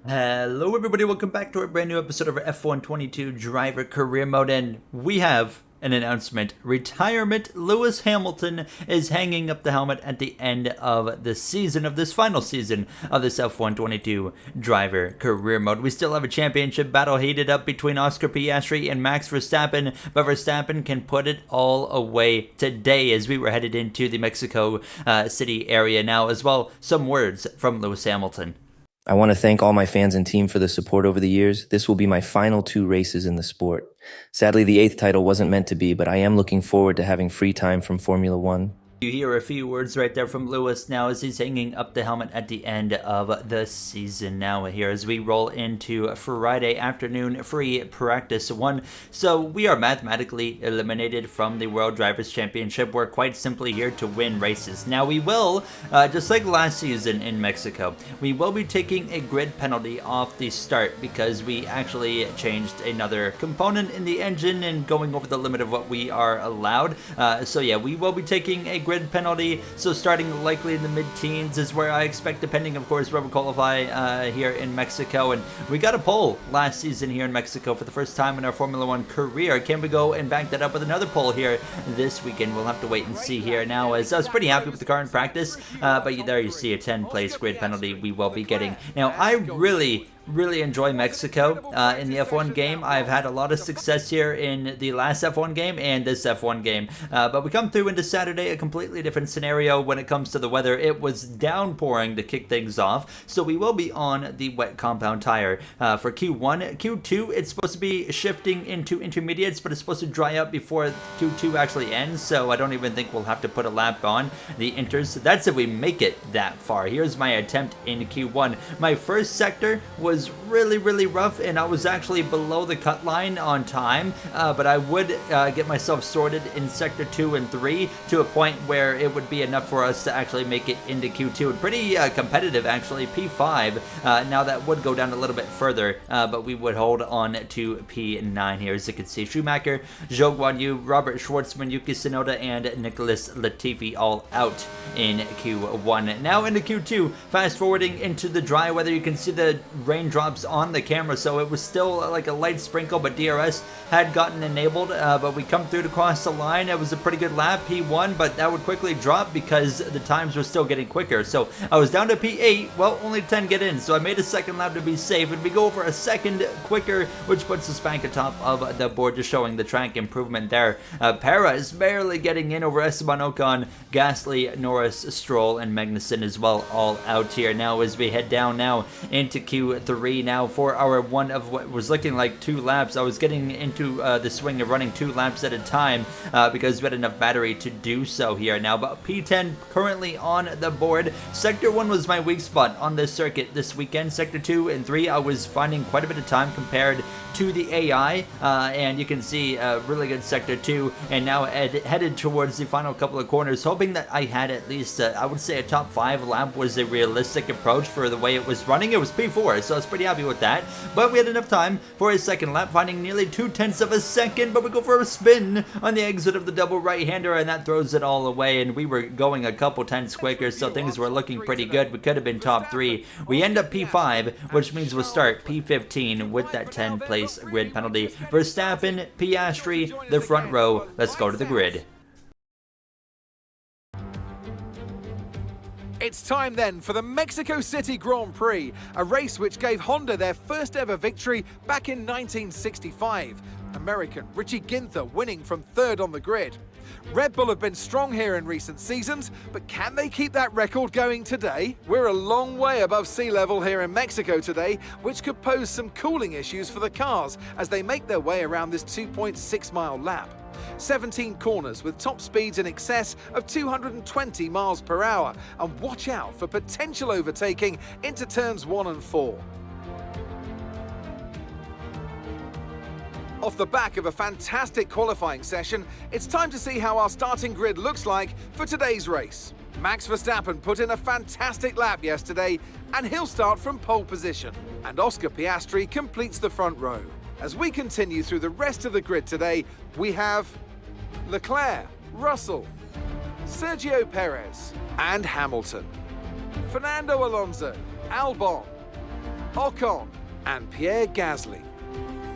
Hello everybody, welcome back to a brand new episode of our F122 Driver Career Mode, and we have an announcement. Retirement. Lewis Hamilton is hanging up the helmet at the end of the season, of this final season of this F122 Driver Career Mode. We still have a championship battle heated up between Oscar Piastri and Max Verstappen, but Verstappen can put it all away today as we were headed into the Mexico City area now as well. Some words from Lewis Hamilton. I want to thank all my fans and team for the support over the years. This will be my final 2 races in the sport. Sadly, the 8th title wasn't meant to be, but I am looking forward to having free time from Formula One. You hear a few words right there from Lewis now as he's hanging up the helmet at the end of the season now here as we roll into Friday afternoon free practice 1. So we are mathematically eliminated from the World Drivers' Championship. We're quite simply here to win races. Now we will, just like last season in Mexico, we will be taking a grid penalty off the start because we actually changed another component in the engine and going over the limit of what we are allowed. So yeah, we will be taking a grid penalty, so starting likely in the mid-teens is where I expect, depending of course where we qualify here in Mexico. And we got a pole last season here in Mexico for the first time in our Formula One career. Can we go and back that up with another pole here this weekend? We'll have to wait and see here now, as I was pretty happy with the car in practice, but there you see a 10th-place grid penalty we will be getting. Now I really enjoy Mexico in the F1 game. I've had a lot of success here in the last F1 game and this F1 game, but we come through into Saturday, a completely different scenario when it comes to the weather. It was downpouring to kick things off, so we will be on the wet compound tire for Q1. Q2, it's supposed to be shifting into intermediates, but it's supposed to dry up before Q2 actually ends, so I don't even think we'll have to put a lap on the inters. That's if we make it that far. Here's my attempt in Q1. My first sector was really rough, and I was actually below the cut line on time, but I would get myself sorted in sector 2 and 3 to a point where it would be enough for us to actually make it into Q2. And pretty competitive actually, P5. Now that would go down a little bit further, but we would hold on to P9 here. As you can see, Schumacher, Zhou Guanyu, Robert Schwartzman, Yuki Tsunoda, and Nicholas Latifi all out in Q1. Now into Q2, fast forwarding into the dry weather, you can see the raindrops on the camera, so it was still like a light sprinkle, but DRS had gotten enabled, but we come through to cross the line. It was a pretty good lap, P1, but that would quickly drop because the times were still getting quicker. So I was down to P8, well, only 10 get in, so I made a second lap to be safe, and we go over a second quicker, which puts us back atop of the board, just showing the track improvement there. Perez barely getting in over Esteban Ocon, Gasly, Norris, Stroll, and Magnussen as well, all out here now as we head down now into Q3 now for our one of what was looking like 2 laps. I was getting into the swing of running 2 laps at a time because we had enough battery to do so here now. But P10 currently on the board. Sector 1 was my weak spot on this circuit this weekend. Sector 2 and 3 I was finding quite a bit of time compared to the AI, and you can see a really good sector 2, and now headed towards the final couple of corners, hoping that I had at least I would say a top 5 lap was a realistic approach for the way it was running. It was P4, so I was pretty happy with that, but we had enough time for a second lap, finding nearly 0.2 of a second, but we go for a spin on the exit of the double right-hander, and that throws it all away, and we were going a couple tenths quicker, so things were looking pretty good. We could have been top 3. We end up P5, which means we'll start P15 with that 10th-place grid penalty. Verstappen, Piastri, the front row. Let's go to the grid. It's time then for the Mexico City Grand Prix, a race which gave Honda their first ever victory back in 1965. American Richie Ginther winning from 3rd on the grid. Red Bull have been strong here in recent seasons, but can they keep that record going today? We're a long way above sea level here in Mexico today, which could pose some cooling issues for the cars as they make their way around this 2.6-mile lap. 17 corners with top speeds in excess of 220 miles per hour, and watch out for potential overtaking into turns 1 and 4. Off the back of a fantastic qualifying session, it's time to see how our starting grid looks like for today's race. Max Verstappen put in a fantastic lap yesterday, and he'll start from pole position. And Oscar Piastri completes the front row. As we continue through the rest of the grid today, we have Leclerc, Russell, Sergio Perez, and Hamilton. Fernando Alonso, Albon, Ocon and Pierre Gasly.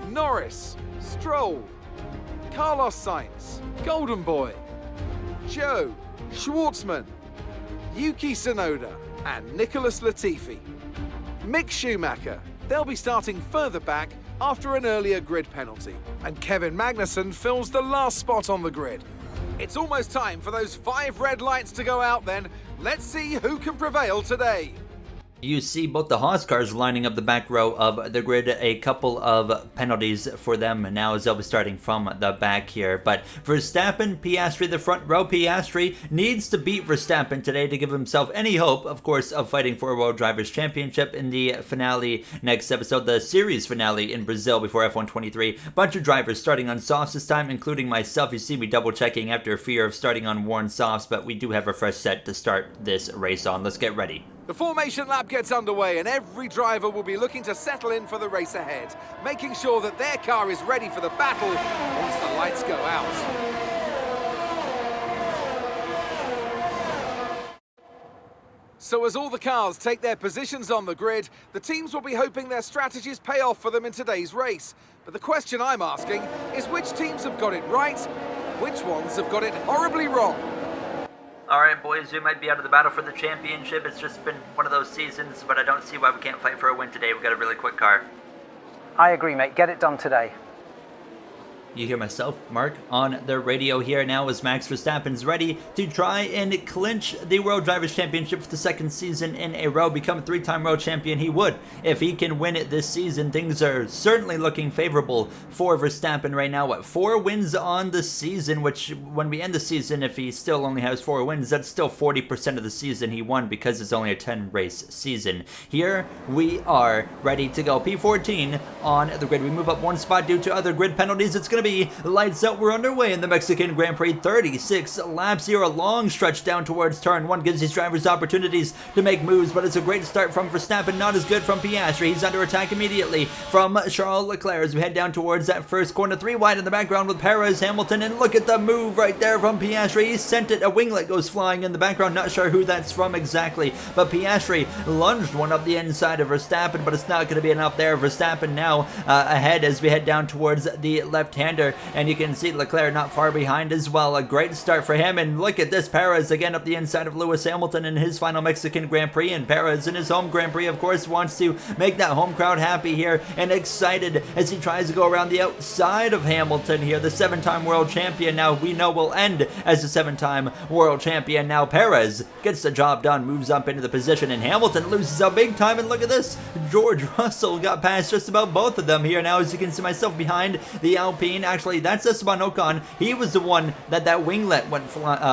Norris, Stroll, Carlos Sainz, Golden Boy, Joe, Schwartzman, Yuki Tsunoda and Nicholas Latifi. Mick Schumacher, they'll be starting further back after an earlier grid penalty. And Kevin Magnussen fills the last spot on the grid. It's almost time for those 5 red lights to go out then. Let's see who can prevail today. You see both the Haas cars lining up the back row of the grid. A couple of penalties for them now as they'll be starting from the back here. But Verstappen, Piastri, the front row. Piastri needs to beat Verstappen today to give himself any hope, of course, of fighting for a World Drivers' Championship in the finale next episode, the series finale in Brazil before F1 23. Bunch of drivers starting on softs this time, including myself. You see me double checking after fear of starting on worn softs, but we do have a fresh set to start this race on. Let's get ready. The formation lap gets underway and every driver will be looking to settle in for the race ahead, making sure that their car is ready for the battle once the lights go out. So as all the cars take their positions on the grid, the teams will be hoping their strategies pay off for them in today's race. But the question I'm asking is which teams have got it right, which ones have got it horribly wrong? Alright boys, we might be out of the battle for the championship. It's just been one of those seasons, but I don't see why we can't fight for a win today. We've got a really quick car. I agree, mate. Get it done today. You hear myself, Mark, on the radio here now as Max Verstappen's ready to try and clinch the World Drivers' Championship for the second season in a row, become a 3-time world champion. He would. If he can win it this season, things are certainly looking favorable for Verstappen right now. What, 4 wins on the season, which when we end the season, if he still only has 4 wins, that's still 40% of the season he won because it's only a 10-race season. Here we are ready to go. P14 on the grid. We move up 1 spot due to other grid penalties. It's going to be lights out. We're underway in the Mexican Grand Prix. 36 laps here. A long stretch down towards turn 1 gives these drivers opportunities to make moves, but it's a great start from Verstappen. Not as good from Piastri. He's under attack immediately from Charles Leclerc as we head down towards that first corner. 3 wide in the background with Perez, Hamilton, and look at the move right there from Piastri. He sent it. A winglet goes flying in the background. Not sure who that's from exactly, but Piastri lunged one up the inside of Verstappen, but it's not going to be enough there. Verstappen now ahead as we head down towards the left-hander, and you can see Leclerc not far behind as well. A great start for him, and look at this. Perez again up the inside of Lewis Hamilton in his final Mexican Grand Prix, and Perez in his home Grand Prix, of course, wants to make that home crowd happy here and excited as he tries to go around the outside of Hamilton here. The 7-time world champion now we know will end as a 7-time world champion. Now Perez gets the job done, moves up into the position, and Hamilton loses out big time, and look at this. George Russell got past just about both of them here now as you can see myself behind the Alpine. Actually, that's Esteban Ocon. He was the one that winglet went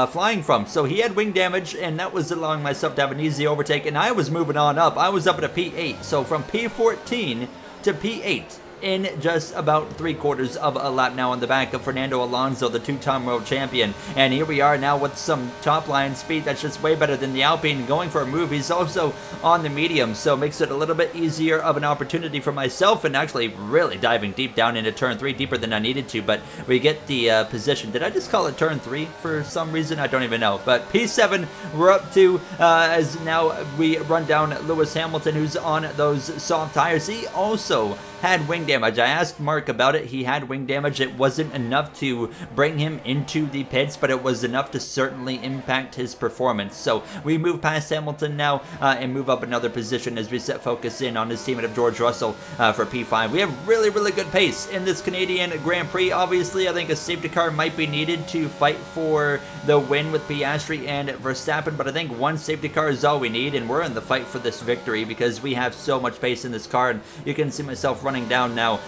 flying from. So he had wing damage, and that was allowing myself to have an easy overtake, and I was moving on up. I was up at a P8. So from P14 to P8 in just about 3/4 of a lap now on the back of Fernando Alonso, the 2-time world champion. And here we are now with some top line speed that's just way better than the Alpine, going for a move. He's also on the medium, so makes it a little bit easier of an opportunity for myself, and actually really diving deep down into turn 3, deeper than I needed to, but we get the position. Did I just call it turn 3 for some reason? I don't even know. But P7 we're up to as now we run down Lewis Hamilton, who's on those soft tires. He also had wing damage. I asked Mark about it. He had wing damage. It wasn't enough to bring him into the pits, but it was enough to certainly impact his performance. So we move past Hamilton now and move up another position as we set focus in on his teammate of George Russell for P5. We have really, really good pace in this Canadian Grand Prix. Obviously, I think a safety car might be needed to fight for the win with Piastri and Verstappen, but I think one safety car is all we need, and we're in the fight for this victory because we have so much pace in this car. And you can see myself running down now.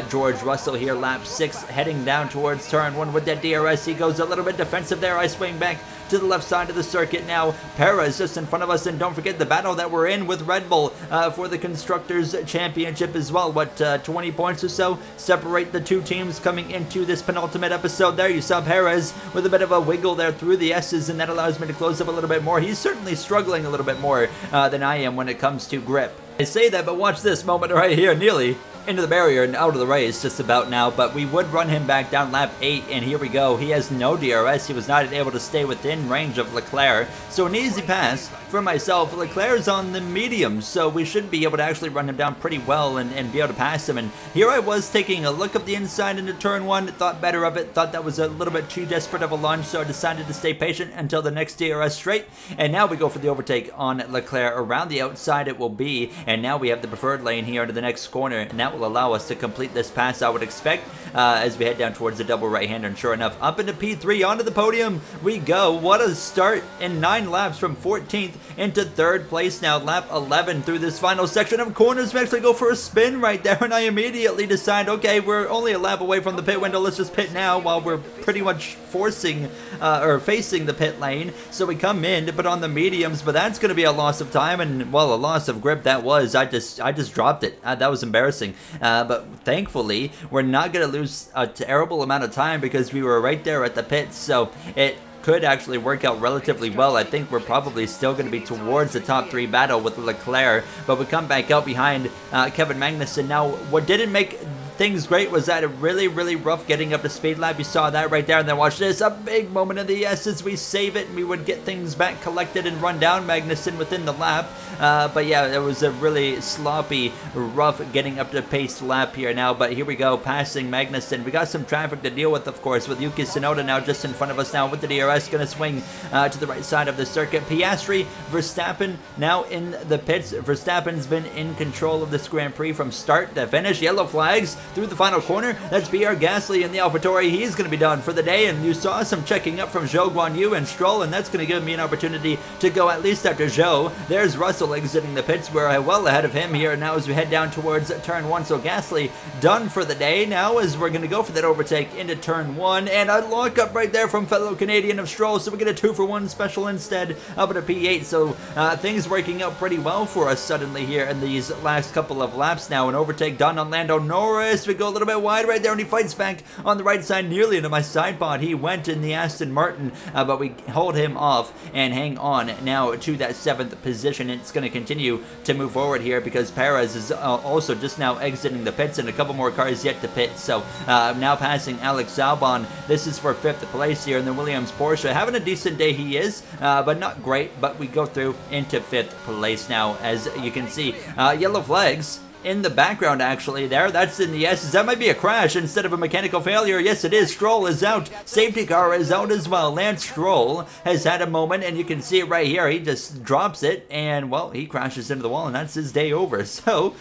George Russell here, lap 6, heading down towards turn 1 with that DRS. He goes a little bit defensive there. I swing back to the left side of the circuit now. Perez just in front of us, and don't forget the battle that we're in with Red Bull for the Constructors' Championship as well. What, 20 points or so separate the two teams coming into this penultimate episode there. You saw Perez with a bit of a wiggle there through the S's, and that allows me to close up a little bit more. He's certainly struggling a little bit more than I am when it comes to grip. I say that, but watch this moment right here. Nearly into the barrier and out of the race just about now, but we would run him back down lap 8, and here we go. He has no DRS. He was not able to stay within range of Leclerc, so an easy pass for myself. Leclerc's on the mediums, so we should be able to actually run him down pretty well and be able to pass him. And here I was taking a look up the inside into turn 1, thought better of it, thought that was a little bit too desperate of a launch, so I decided to stay patient until the next DRS straight, and now we go for the overtake on Leclerc. Around the outside it will be, and now we have the preferred lane here into the next corner, and that will allow us to complete this pass, I would expect, as we head down towards the double right-hander. And sure enough, up into P3, onto the podium we go. What a start in 9 laps from 14th into 3rd place now. Lap 11 through this final section of corners. We actually go for a spin right there, and I immediately decide, okay, we're only a lap away from the pit window. Let's just pit now while we're pretty much forcing or facing the pit lane. So we come in, but on the mediums, but that's going to be a loss of time, and well, a loss of grip that was. I just dropped it. That was embarrassing. But thankfully, we're not going to lose a terrible amount of time because we were right there at the pits. So it could actually work out relatively well. I think we're probably still going to be towards the top 3 battle with Leclerc, but we come back out behind Kevin Magnussen. Now, what didn't make things great was that a really rough getting up to speed lap. You saw that right there, and then watch this, a big moment of the S's. We save it, and we would get things back collected and run down Magnussen within the lap. But yeah, it was a really sloppy, rough getting up to pace lap here now. But here we go, passing Magnussen. We got some traffic to deal with, of course, with Yuki Tsunoda now just in front of us now with the DRS. Going to swing to the right side of the circuit. Piastri, Verstappen now in the pits. Verstappen's been in control of this Grand Prix from start to finish. Yellow flags through the final corner. That's Pierre Gasly in the AlphaTauri. He's going to be done for the day, and you saw some checking up from Zhou Guanyu and Stroll, and that's going to give me an opportunity to go at least after Zhou. There's Russell exiting the pits. We're well ahead of him here now as we head down towards turn 1. So Gasly done for the day now as we're going to go for that overtake into turn 1, and a lock up right there from fellow Canadian of Stroll, so we get a 2-for-1 special instead up at a P8. So things working out pretty well for us suddenly here in these last couple of laps now. An overtake done on Lando Norris. We go a little bit wide right there, and he fights back on the right side nearly into my side pod. He went in the Aston Martin, but we hold him off and hang on now to that 7th position. It's going to continue to move forward here because Perez is also just now exiting the pits, and a couple more cars yet to pit. So now passing Alex Albon. This is for 5th place here in the Williams Porsche. Having a decent day he is, but not great, but we go through into 5th place now. As you can see, yellow flags in the background actually there. That's in the S's. That might be a crash instead of a mechanical failure. Yes, it is. Stroll is out. Safety car is out as well. Lance Stroll has had a moment, and you can see it right here. He just drops it, and well, he crashes into the wall, and that's his day over. So,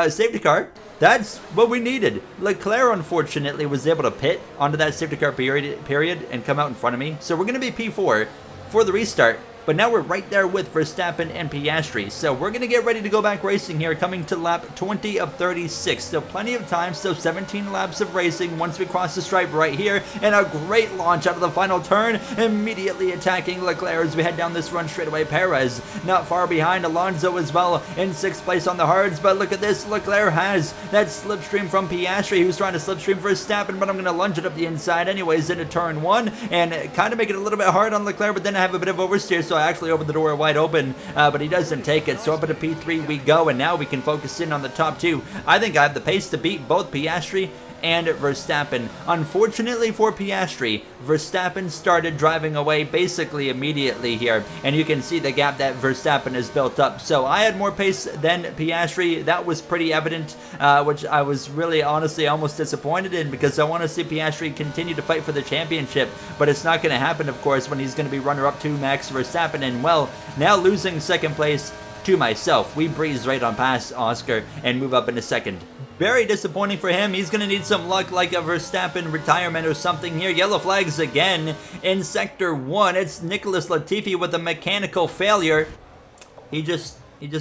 safety car. That's what we needed. Leclerc, unfortunately, was able to pit onto that safety car period and come out in front of me. So we're going to be P4 for the restart. But now we're right there with Verstappen and Piastri. So we're going to get ready to go back racing here, coming to lap 20 of 36. Still plenty of time, still 17 laps of racing once we cross the stripe right here. And a great launch out of the final turn, immediately attacking Leclerc as we head down this run straight away. Perez not far behind. Alonso as well in 6th place on the hards. But look at this, Leclerc has that slipstream from Piastri, who's trying to slipstream for Verstappen, but I'm going to lunge it up the inside anyways into turn 1 and kind of make it a little bit hard on Leclerc, but then I have a bit of oversteer, so I actually opened the door wide open, but he doesn't take it. So up into P3 we go, and now we can focus in on the top 2. I think I have the pace to beat both Piastri and Verstappen. Unfortunately for Piastri, Verstappen started driving away basically immediately here, and you can see the gap that Verstappen has built up. So I had more pace than Piastri. That was pretty evident, which I was really honestly almost disappointed in, because I want to see Piastri continue to fight for the championship, but it's not going to happen, of course, when he's going to be runner-up to Max Verstappen, and well, now losing 2nd place to myself. We breeze right on past Oscar and move up into 2nd. Very disappointing for him. He's going to need some luck, like a Verstappen retirement or something here. Yellow flags again in Sector 1. It's Nicholas Latifi with a mechanical failure. He just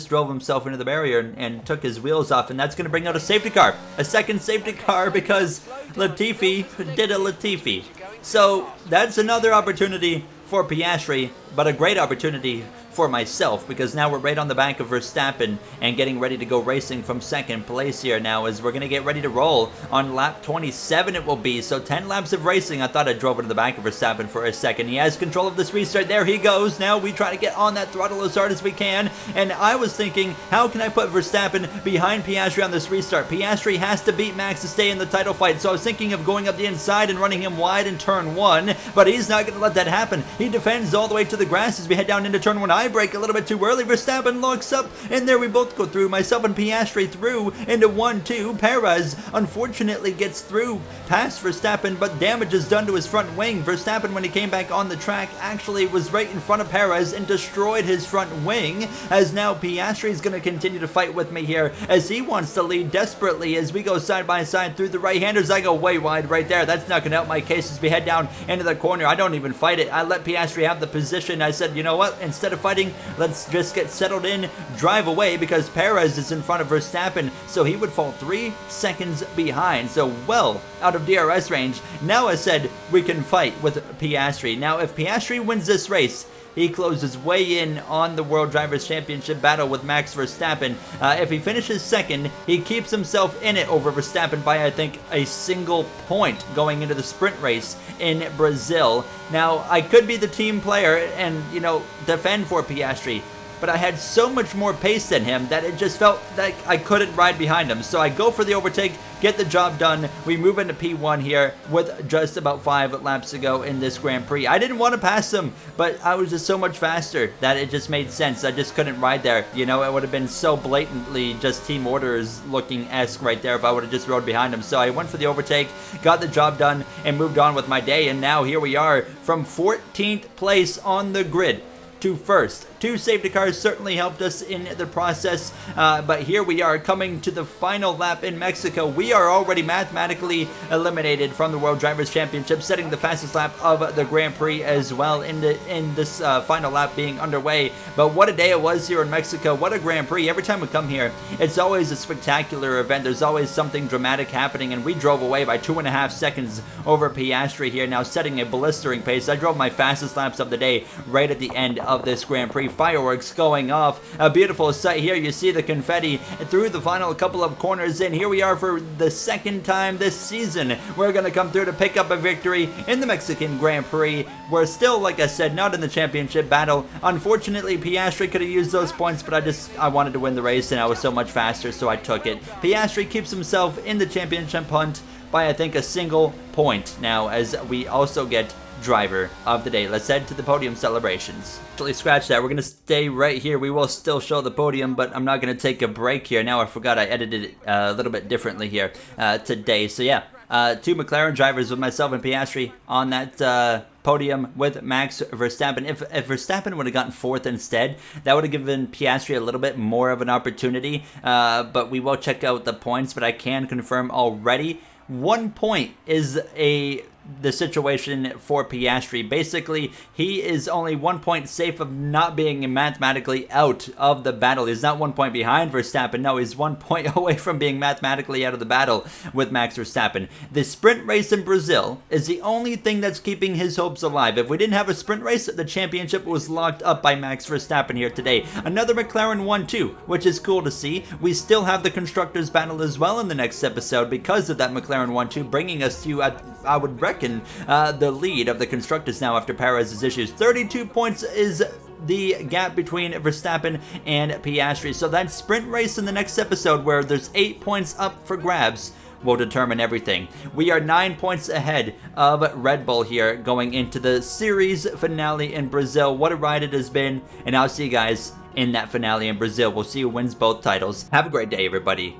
drove himself into the barrier and took his wheels off, and that's going to bring out a safety car. A 2nd safety car because Latifi did a Latifi. So that's another opportunity for Piastri but a great opportunity for myself, because now we're right on the back of Verstappen and getting ready to go racing from second place here now, as we're going to get ready to roll on lap 27 it will be. So 10 laps of racing. I thought I drove into the back of Verstappen for a second. He has control of this restart. There he goes. Now we try to get on that throttle as hard as we can, and I was thinking, how can I put Verstappen behind Piastri on this restart? Piastri has to beat Max to stay in the title fight, so I was thinking of going up the inside and running him wide in turn 1, but he's not going to let that happen. He defends all the way to the grass as we head down into turn 1. I brake a little bit too early. Verstappen locks up, and there we both go through. Myself and Piastri through into 1-2. Perez unfortunately gets through past Verstappen, but damage is done to his front wing. Verstappen, when he came back on the track, actually was right in front of Perez and destroyed his front wing, as now Piastri is going to continue to fight with me here as he wants to lead desperately as we go side by side through the right-handers. I go way wide right there. That's not going to help my case as we head down into the corner. I don't even fight it. I let Piastri have the position. I said, you know what? Instead of fighting, let's just get settled in, drive away, because Perez is in front of Verstappen, so he would fall 3 seconds behind. So well out of DRS range. Now I said we can fight with Piastri. Now if Piastri wins this race, he closes way in on the World Drivers' Championship battle with Max Verstappen. If he finishes second, he keeps himself in it over Verstappen by, I think, a single point going into the sprint race in Brazil. Now, I could be the team player and, you know, defend for Piastri, but I had so much more pace than him that it just felt like I couldn't ride behind him. So I go for the overtake, get the job done. We move into P1 here with just about 5 laps to go in this Grand Prix. I didn't want to pass him, but I was just so much faster that it just made sense. I just couldn't ride there. You know, it would have been so blatantly just team orders looking-esque right there if I would have just rode behind him. So I went for the overtake, got the job done, and moved on with my day. And now here we are from 14th place on the grid to first. 2 safety cars certainly helped us in the process, but here we are coming to the final lap in Mexico. We are already mathematically eliminated from the World Drivers' Championship, setting the fastest lap of the Grand Prix as well in this final lap being underway. But what a day it was here in Mexico. What a Grand Prix. Every time we come here, it's always a spectacular event. There's always something dramatic happening, and we drove away by 2.5 seconds over Piastri here, now setting a blistering pace. I drove my fastest laps of the day right at the end of this Grand Prix. Fireworks going off. A beautiful sight here. You see the confetti through the final couple of corners, and here we are for the second time this season. We're going to come through to pick up a victory in the Mexican Grand Prix. We're still, like I said, not in the championship battle. Unfortunately, Piastri could have used those points, but I wanted to win the race, and I was so much faster, so I took it. Piastri keeps himself in the championship hunt by, I think, a single point now, as we also get driver of the day. Let's head to the podium celebrations. Actually, scratch that. We're going to stay right here. We will still show the podium, but I'm not going to take a break here. Now I forgot I edited it a little bit differently here today. So yeah, 2 McLaren drivers with myself and Piastri on that podium with Max Verstappen. If Verstappen would have gotten 4th instead, that would have given Piastri a little bit more of an opportunity, but we will check out the points. But I can confirm already, 1 point is the situation for Piastri. Basically, he is only 1 point safe of not being mathematically out of the battle. He's not 1 point behind Verstappen. No, he's 1 point away from being mathematically out of the battle with Max Verstappen. The sprint race in Brazil is the only thing that's keeping his hopes alive. If we didn't have a sprint race, the championship was locked up by Max Verstappen here today. Another McLaren 1-2, which is cool to see. We still have the Constructors' battle as well in the next episode because of that McLaren 1-2, bringing us to, I would reckon, the lead of the Constructors now after Perez's issues. 32 points is the gap between Verstappen and Piastri. So that sprint race in the next episode, where there's 8 points up for grabs, will determine everything. We are 9 points ahead of Red Bull here going into the series finale in Brazil. What a ride it has been, and I'll see you guys in that finale in Brazil. We'll see who wins both titles. Have a great day, everybody.